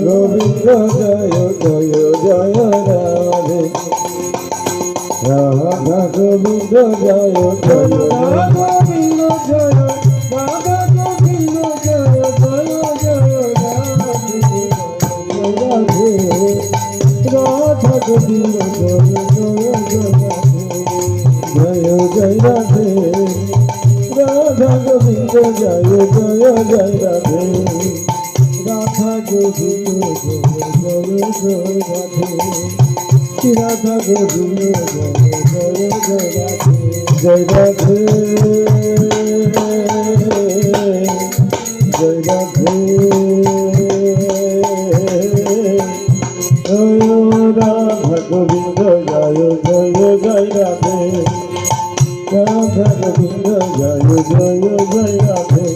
Govinda জয় জয় জয় Radhe Radha Govinda জয় জয় Govinda জয় Radha Govinda জয় জয় জয় Radhe Radha Govinda জয় জয় জয় Radhe Radha Govinda জয় জয় জয় Radhe Radha Govinda জয় জয় Radhe Radha Govinda জয় জয় Radhe জয় Radhe জয় Radhe Radha Govinda জয় জয় জয় Radhe Radha Govinda জয় জয় জয় Radhe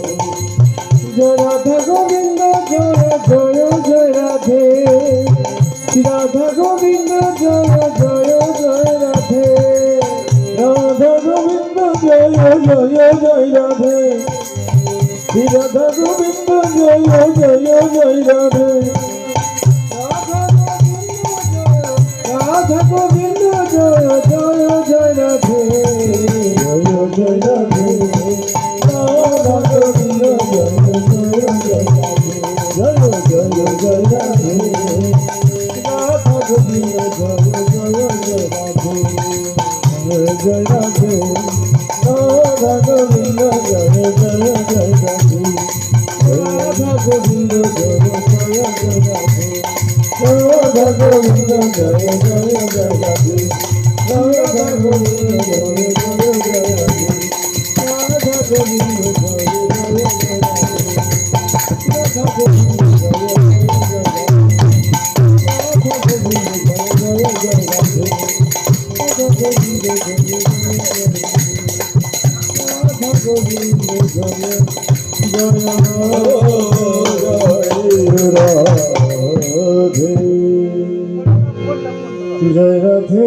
জয় Radha Govinda জয় জয় জয় Radhe Radha Govinda জয় জয় জয় Radhe Radha Govinda জয় জয় জয় Radhe Radha Govinda জয় জয় জয় Radhe Radha Govinda জয় জয় জয় Radhe জয় জয় Radhe Radha Govinda জয় জয় জয় Radhe জয় জয় জয় Radhe Radha Govinda জয় জয় জয় Radhe জয় Radhe Radha Govinda জয় জয় জয় Radhe Radha Govinda জয় জয় জয় Radhe Radha Govinda জয় জয় জয় Radhe Radha Govinda জয় জয় জয় Radhe Radha Govinda জয় জয় জয় Radhe Radha Govinda জয় জয় Radhe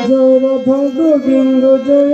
জয় Radha Govinda জয়